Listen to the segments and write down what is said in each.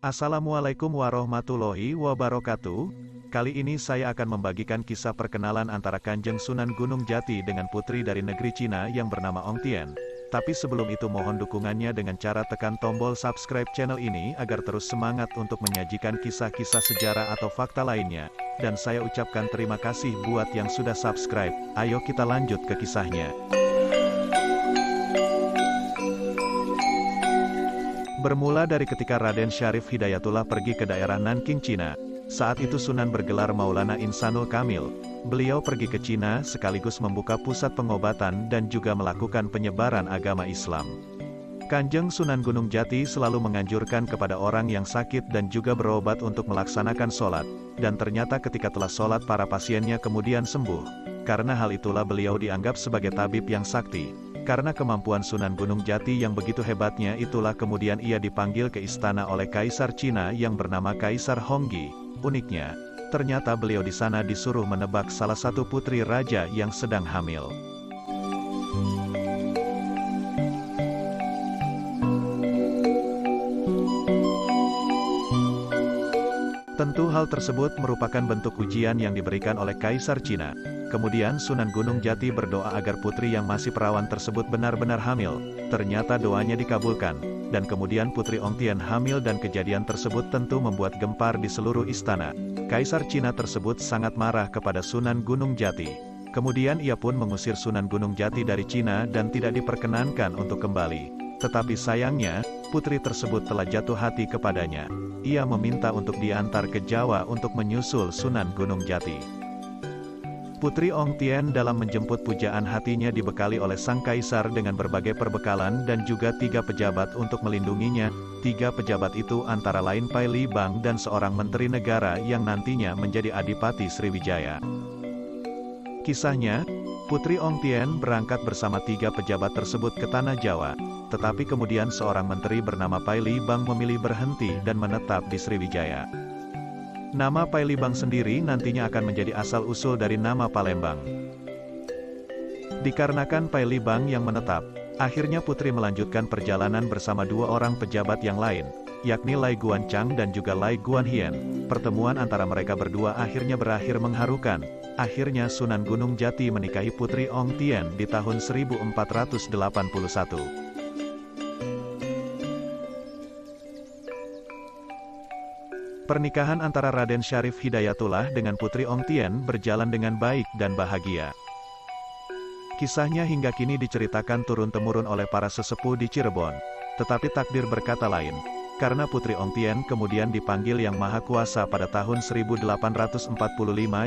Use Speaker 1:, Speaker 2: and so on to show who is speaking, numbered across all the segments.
Speaker 1: Assalamualaikum warahmatullahi wabarakatuh. Kali ini saya akan membagikan kisah perkenalan antara Kanjeng Sunan Gunung Jati dengan putri dari negeri Cina yang bernama Ong Tien. Tapi sebelum itu mohon dukungannya dengan cara tekan tombol subscribe channel ini agar terus semangat untuk menyajikan kisah-kisah sejarah atau fakta lainnya. Dan saya ucapkan terima kasih buat yang sudah subscribe. Ayo kita lanjut ke kisahnya. Bermula dari ketika Raden Syarif Hidayatullah pergi ke daerah Nanking, Cina. Saat itu Sunan bergelar Maulana Insanul Kamil. Beliau pergi ke Cina sekaligus membuka pusat pengobatan dan juga melakukan penyebaran agama Islam. Kanjeng Sunan Gunung Jati selalu menganjurkan kepada orang yang sakit dan juga berobat untuk melaksanakan sholat. Dan ternyata ketika telah sholat para pasiennya kemudian sembuh. Karena hal itulah beliau dianggap sebagai tabib yang sakti. Karena kemampuan Sunan Gunung Jati yang begitu hebatnya itulah kemudian ia dipanggil ke istana oleh Kaisar Cina yang bernama Kaisar Honggi. Uniknya, ternyata beliau di sana disuruh menebak salah satu putri raja yang sedang hamil. Tentu hal tersebut merupakan bentuk ujian yang diberikan oleh Kaisar Cina. Kemudian Sunan Gunung Jati berdoa agar putri yang masih perawan tersebut benar-benar hamil. Ternyata doanya dikabulkan. Dan kemudian putri Ong Tien hamil dan kejadian tersebut tentu membuat gempar di seluruh istana. Kaisar Cina tersebut sangat marah kepada Sunan Gunung Jati. Kemudian ia pun mengusir Sunan Gunung Jati dari Cina dan tidak diperkenankan untuk kembali. Tetapi sayangnya, putri tersebut telah jatuh hati kepadanya. Ia meminta untuk diantar ke Jawa untuk menyusul Sunan Gunung Jati. Putri Ong Tien dalam menjemput pujaan hatinya dibekali oleh sang kaisar dengan berbagai perbekalan dan juga 3 pejabat untuk melindunginya. 3 pejabat itu antara lain Pai Li Bang dan seorang menteri negara yang nantinya menjadi Adipati Sriwijaya. Kisahnya, Putri Ong Tien berangkat bersama 3 pejabat tersebut ke Tanah Jawa. Tetapi kemudian seorang menteri bernama Pai Li Bang memilih berhenti dan menetap di Sriwijaya. Nama Pai Li Bang sendiri nantinya akan menjadi asal-usul dari nama Palembang. Dikarenakan Pai Li Bang yang menetap, akhirnya putri melanjutkan perjalanan bersama 2 orang pejabat yang lain, yakni Lai Guanchang dan juga Lai Guanhien. Pertemuan antara mereka berdua akhirnya berakhir mengharukan. Akhirnya Sunan Gunung Jati menikahi putri Ong Tien di tahun 1481. Pernikahan antara Raden Syarif Hidayatullah dengan putri Ong Tien berjalan dengan baik dan bahagia. Kisahnya hingga kini diceritakan turun-temurun oleh para sesepuh di Cirebon. Tetapi takdir berkata lain, karena putri Ong Tien kemudian dipanggil Yang Maha Kuasa pada tahun 1845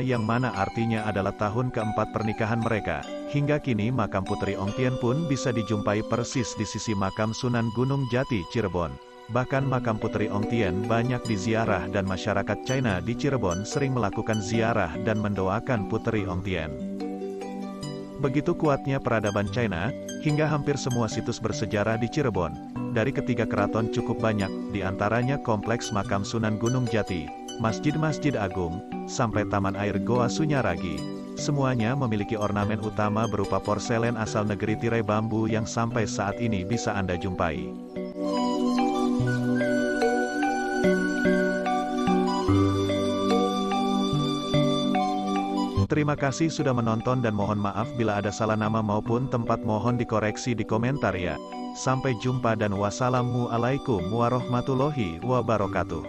Speaker 1: yang mana artinya adalah tahun keempat pernikahan mereka. Hingga kini makam putri Ong Tien pun bisa dijumpai persis di sisi makam Sunan Gunung Jati, Cirebon. Bahkan makam putri Ong Tien banyak diziarah dan masyarakat China di Cirebon sering melakukan ziarah dan mendoakan putri Ong Tien. Begitu kuatnya peradaban China, hingga hampir semua situs bersejarah di Cirebon. Dari ketiga keraton cukup banyak, diantaranya kompleks makam Sunan Gunung Jati, masjid-masjid agung, sampai taman air Goa Sunyaragi. Semuanya memiliki ornamen utama berupa porselen asal negeri tirai bambu yang sampai saat ini bisa Anda jumpai. Terima kasih sudah menonton dan mohon maaf bila ada salah nama maupun tempat, mohon dikoreksi di komentar ya. Sampai jumpa dan wassalamualaikum warahmatullahi wabarakatuh.